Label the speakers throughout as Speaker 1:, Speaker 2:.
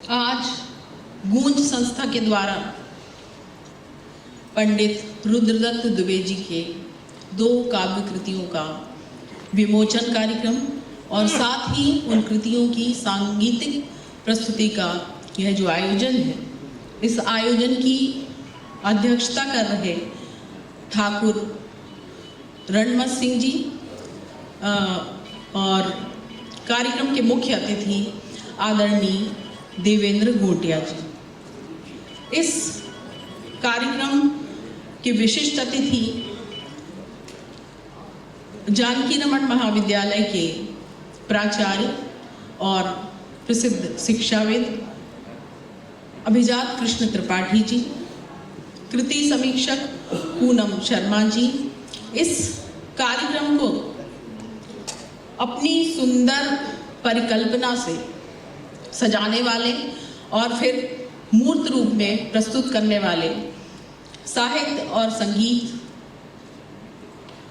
Speaker 1: आज गूंज संस्था के द्वारा पंडित रुद्रदत्त दुबे जी के 2 काव्य कृतियों का विमोचन कार्यक्रम और साथ ही उन कृतियों की सांगीतिक प्रस्तुति का यह जो आयोजन है, इस आयोजन की अध्यक्षता कर रहे ठाकुर रणमत सिंह जी और कार्यक्रम के मुख्य अतिथि आदरणीय देवेंद्र घोटिया जी। इस कार्यक्रम के विशिष्ट अतिथि जानकी रमन महाविद्यालय के प्राचार्य और प्रसिद्ध शिक्षाविद अभिजात कृष्ण त्रिपाठी जी, कृति समीक्षक पूनम शर्मा जी। इस कार्यक्रम को अपनी सुंदर परिकल्पना से सजाने वाले और फिर मूर्त रूप में प्रस्तुत करने वाले, साहित्य और संगीत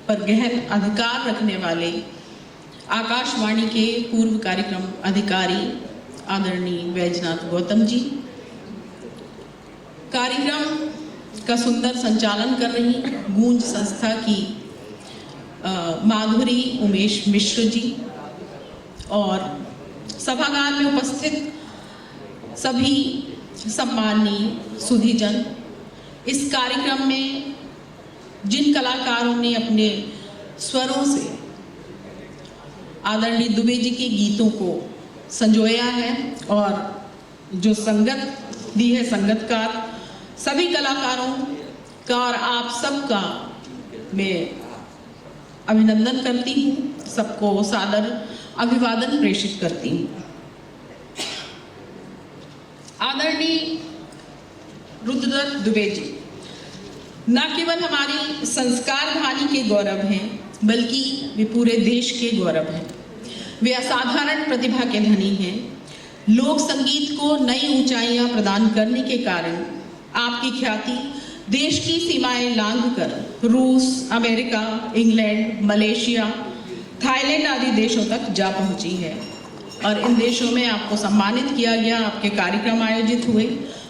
Speaker 1: पर गहन अधिकार रखने वाले आकाशवाणी के पूर्व कार्यक्रम अधिकारी आदरणीय बैजनाथ गौतम जी, कार्यक्रम का सुंदर संचालन कर रही गूंज संस्था की माधुरी उमेश मिश्र जी और सभागार में उपस्थित सभी सम्माननीय सुधीजन। इस कार्यक्रम में जिन कलाकारों ने अपने स्वरों से आदरणीय दुबे जी के गीतों को संजोया है और जो संगत दी है, संगतकार सभी कलाकारों का और आप सबका मैं अभिनंदन करती हूँ, सबको सादर अभिवादन प्रेषित करती हूँ। आदरणीय रुद्रदत्त दुबे जी न केवल हमारी संस्कार धानी के गौरव हैं, बल्कि वे पूरे देश के गौरव हैं। वे असाधारण प्रतिभा के धनी हैं। लोक संगीत को नई ऊंचाइयां प्रदान करने के कारण आपकी ख्याति देश की सीमाएं लांघकर रूस, अमेरिका, इंग्लैंड, मलेशिया, थाईलैंड आदि देशों तक जा पहुंची है और इन देशों में आपको सम्मानित किया गया, आपके कार्यक्रम आयोजित हुए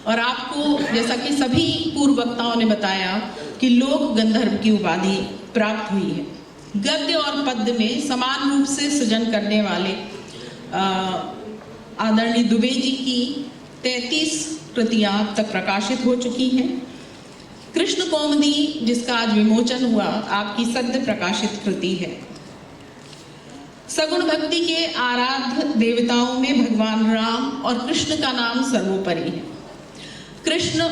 Speaker 1: और आपको, जैसा कि सभी पूर्व वक्ताओं ने बताया, कि लोक गंधर्व की उपाधि प्राप्त हुई है। गद्य और पद्य में समान रूप से सृजन करने वाले आदरणीय दुबे जी की 33 कृतियां अब तक प्रकाशित हो चुकी हैं। कृष्ण कौमुदी, जिसका आज विमोचन हुआ, आपकी सद्य प्रकाशित कृति है। सगुण भक्ति के आराध्य देवताओं में भगवान राम और कृष्ण का नाम सर्वोपरि है। कृष्ण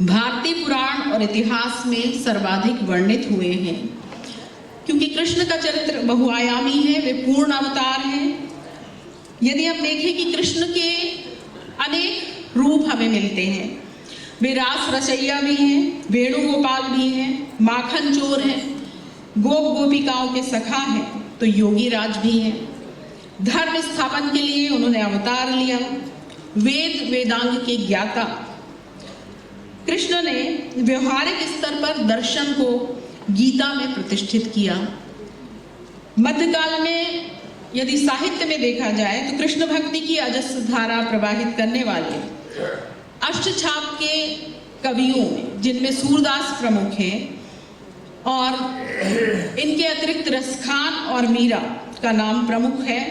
Speaker 1: भारतीय पुराण और इतिहास में सर्वाधिक वर्णित हुए हैं, क्योंकि कृष्ण का चरित्र बहुआयामी है, वे पूर्ण अवतार हैं। यदि हम देखें कि कृष्ण के अनेक रूप हमें मिलते हैं, वे रास रचैया भी हैं, वेणुगोपाल भी हैं, माखन चोर हैं, गोप गोपिकाओं के सखा हैं, तो योगी राज भी हैं। धर्म स्थापन के लिए उन्होंने अवतार लिया, वेद वेदांग के ज्ञाता। कृष्ण ने व्यवहारिक स्तर पर दर्शन को गीता में प्रतिष्ठित किया। मध्यकाल में यदि साहित्य में देखा जाए तो कृष्ण भक्ति की अजस्र धारा प्रवाहित करने वाले अष्टछाप के कवियों में, जिनमें सूरदास प्रमुख हैं और इनके अतिरिक्त रसखान और मीरा का नाम प्रमुख है,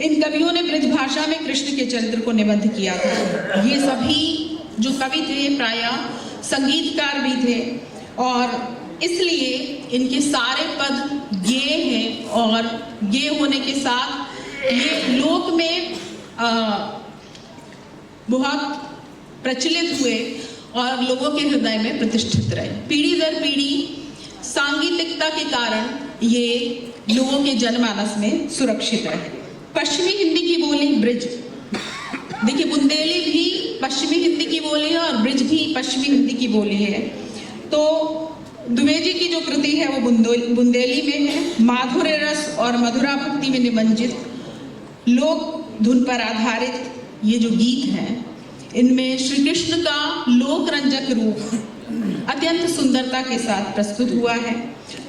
Speaker 1: इन कवियों ने ब्रज भाषा में कृष्ण के चरित्र को निबद्ध किया था। ये सभी जो कवि थे प्रायः संगीतकार भी थे और इसलिए इनके सारे पद गेय हैं और गेय होने के साथ ये लोक में बहुत प्रचलित हुए और लोगों के हृदय में प्रतिष्ठित रहे। पीढ़ी दर पीढ़ी सांगीतिकता के कारण ये लोगों के जनमानस में सुरक्षित रहे। पश्चिमी हिंदी की बोली ब्रिज, देखिए बुंदेली भी पश्चिमी हिंदी की बोली है और ब्रिज भी पश्चिमी हिंदी की बोली है। तो दुबे जी की जो कृति है वो बुंदेली में है। माधुर्य रस और मधुरा भक्ति में निमंजित लोक धुन पर आधारित ये जो गीत हैं, इनमें श्री कृष्ण का लोक रंजक रूप अत्यंत सुंदरता के साथ प्रस्तुत हुआ है।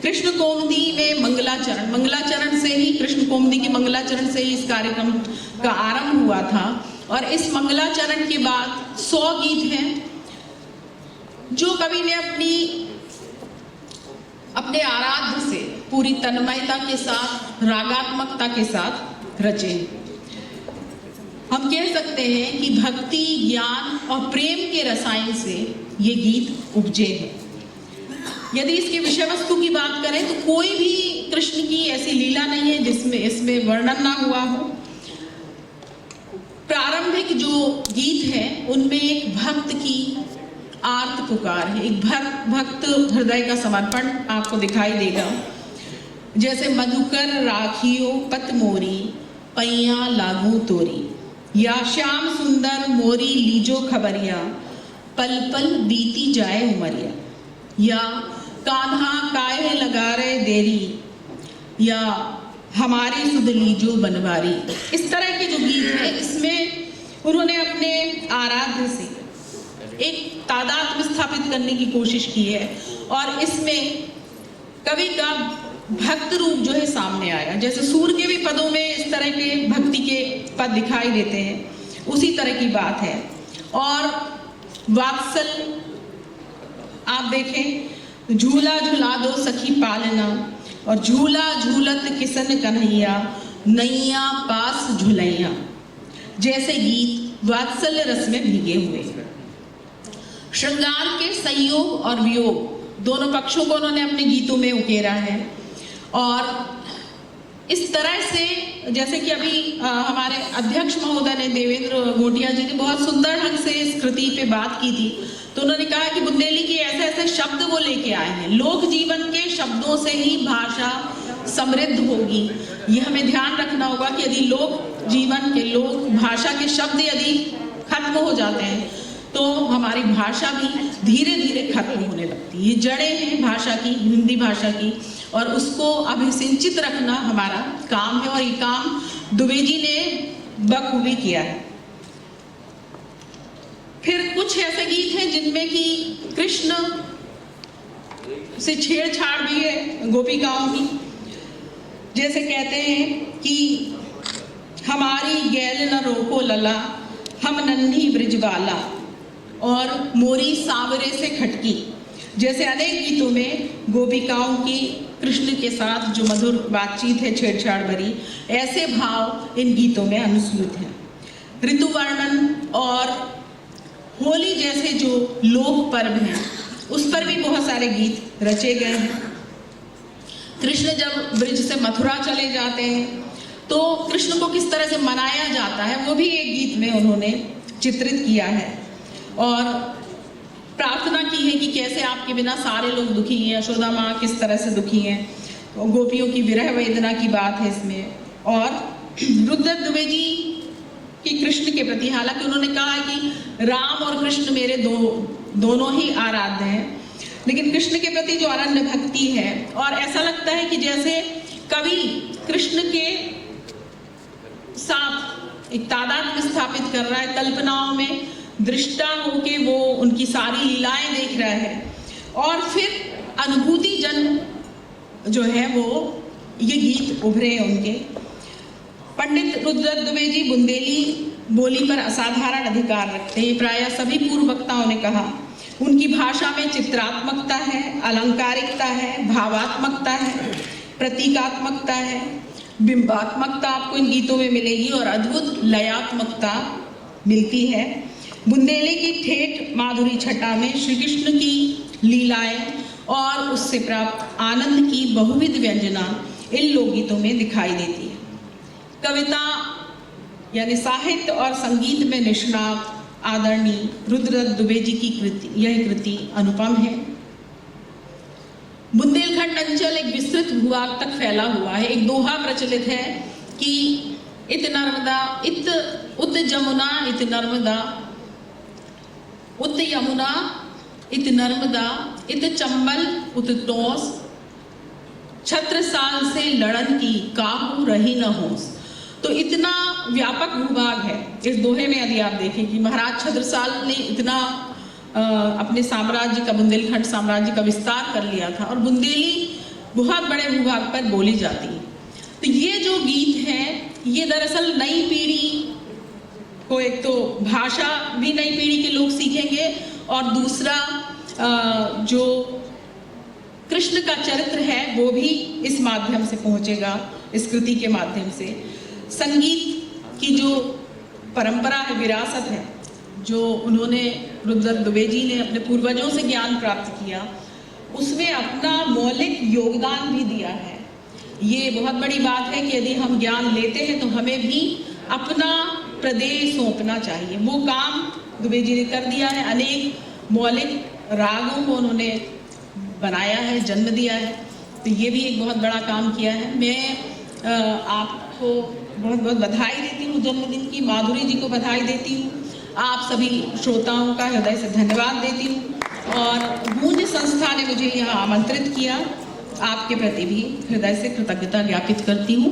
Speaker 1: कृष्ण कौमुदी में मंगलाचरण से ही, कृष्ण कौमुदी की मंगलाचरण से ही इस कार्यक्रम का आरंभ हुआ था और इस मंगलाचरण के बाद 100 गीत हैं जो कवि ने अपने आराध्य से पूरी तन्मयता के साथ, रागात्मकता के साथ रचे। हम कह सकते हैं कि भक्ति, ज्ञान और प्रेम के रसायन से ये गीत उपजे हैं। यदि इसके विषय वस्तु की बात करें तो कोई भी कृष्ण की ऐसी लीला नहीं है जिसमें इसमें वर्णन ना हुआ हो। प्रारंभिक जो गीत है उनमें एक भक्त की आर्त पुकार है, एक भक्त हृदय का समर्पण आपको दिखाई देगा। जैसे मधुकर राखियो पत मोरी, पैया लागू तोरी, या श्याम सुंदर मोरी लीजो खबरिया, पल पल बीती जाए उमरिया, या कान्हा काहे लगा रहे देरी, या हमारी सुध लीजो बनवारी। इस तरह के जो गीत है इसमें उन्होंने अपने आराध्य से एक तादात्म्य स्थापित करने की कोशिश की है और इसमें कवि का भक्त रूप जो है सामने आया। जैसे सूर के भी पदों में इस तरह के भक्ति के पद दिखाई देते हैं, उसी तरह की बात है। और वात्सल आप देखें, झूला झूला दो सखी पालना, और झूला झूलत किसन कन्हैया, नैया पास झुलैया, जैसे गीत वात्सल्य रस में भीगे हुए। श्रृंगार के संयोग और वियोग दोनों पक्षों को उन्होंने अपने गीतों में उकेरा है। और इस तरह से जैसे कि अभी हमारे अध्यक्ष महोदय ने, देवेंद्र घोटिया जी ने बहुत सुंदर ढंग से इस कृति पे बात की थी, तो उन्होंने कहा कि बुंदेली के ऐसे ऐसे शब्द वो लेके आए हैं, लोक जीवन के शब्दों से ही भाषा समृद्ध होगी। ये हमें ध्यान रखना होगा कि यदि लोक जीवन के, लोक भाषा के शब्द यदि खत्म हो जाते हैं तो हमारी भाषा भी धीरे धीरे खत्म होने लगती है। ये जड़ें हैं भाषा की, हिंदी भाषा की, और उसको अभिसिंचित रखना हमारा काम है और ये काम दुबे जी ने बखूबी किया है। फिर कुछ ऐसे गीत हैं जिनमें कि कृष्ण से छेड़छाड़ भी है गोपिकाओं की। जैसे कहते हैं कि हमारी गैल न रोको लला, हम नन्ही ब्रिजवाला, और मोरी सांवरे से खटकी। जैसे अनेक गीतों में गोपिकाओं की कृष्ण के साथ जो मधुर बातचीत है, छेड़छाड़ भरी, ऐसे भाव इन गीतों में अनुस्यूत हैं। ऋतु वर्णन और होली जैसे जो लोक पर्व हैं उस पर भी बहुत सारे गीत रचे गए हैं। कृष्ण जब ब्रिज से मथुरा चले जाते हैं तो कृष्ण को किस तरह से मनाया जाता है वो भी एक गीत में उन्होंने चित्रित किया है। और प्रार्थना की है कि कैसे आपके बिना सारे लोग दुखी हैं, यशोदा माँ किस तरह से दुखी हैं, गोपियों की विरह वेदना की बात है इसमें। और रुद्र दुबे जी की कृष्ण के प्रति, हालांकि उन्होंने कहा है कि राम और कृष्ण मेरे दोनों ही आराध्य हैं, लेकिन कृष्ण के प्रति जो अनन्य भक्ति है, और ऐसा लगता है कि जैसे कवि कृष्ण के साथ एक तादात्म्य स्थापित कर रहा है, कल्पनाओं में दृष्टा होके वो उनकी सारी लीलाएं देख रहा है, और फिर अनुभूति जन जो है वो ये गीत उभरे हैं उनके। पंडित रुद्र दुबे जी बुंदेली बोली पर असाधारण अधिकार रखते हैं, प्रायः सभी पूर्व वक्ताओं ने कहा। उनकी भाषा में चित्रात्मकता है, अलंकारिकता है, भावात्मकता है, प्रतीकात्मकता है, बिंबात्मकता आपको इन गीतों में मिलेगी, और अद्भुत लयात्मकता मिलती है। बुंदेली की ठेठ माधुरी छटा में श्री कृष्ण की लीलाएं और उससे प्राप्त आनंद की बहुविध व्यंजना इन लोकगीतों में दिखाई देती है। कविता यानी साहित्य और संगीत में निष्णात आदरणीय रुद्र दुबे जी की कृति, यह कृति अनुपम है। बुंदेलखंड अंचल एक विस्तृत भूभाग तक फैला हुआ है। एक दोहा प्रचलित है कि इत नर्मदा इत उत जमुना इत नर्मदा, उत यमुना इत नर्मदा इत चंबल उत टोस, छत्रसाल से लड़न की काहू रही न होस। तो इतना व्यापक भूभाग है इस दोहे में। यदि आप देखें कि महाराज छत्रसाल ने इतना अपने साम्राज्य का, बुंदेलखंड साम्राज्य का विस्तार कर लिया था, और बुंदेली बहुत बड़े भूभाग पर बोली जाती है। तो ये जो गीत हैं ये दरअसल नई पीढ़ी को एक तो भाषा भी नई पीढ़ी के लोग सीखेंगे और दूसरा जो कृष्ण का चरित्र है वो भी इस माध्यम से पहुंचेगा, इस कृति के माध्यम से। संगीत की जो परंपरा है, विरासत है, जो उन्होंने रुद्रक दुबे जी ने अपने पूर्वजों से ज्ञान प्राप्त किया, उसमें अपना मौलिक योगदान भी दिया है। ये बहुत बड़ी बात है कि यदि हम ज्ञान लेते हैं तो हमें भी अपना प्रदेश सौंपना चाहिए। वो काम दुबे जी ने कर दिया है। अनेक मौलिक रागों को उन्होंने बनाया है, जन्म दिया है, तो ये भी एक बहुत बड़ा काम किया है। मैं आपको बहुत बहुत बधाई देती हूँ जन्मदिन की, माधुरी जी को बधाई देती हूँ, आप सभी श्रोताओं का हृदय से धन्यवाद देती हूँ और गूंज संस्था ने मुझे यहाँ आमंत्रित किया, आपके प्रति भी हृदय से कृतज्ञता ज्ञापित करती हूँ।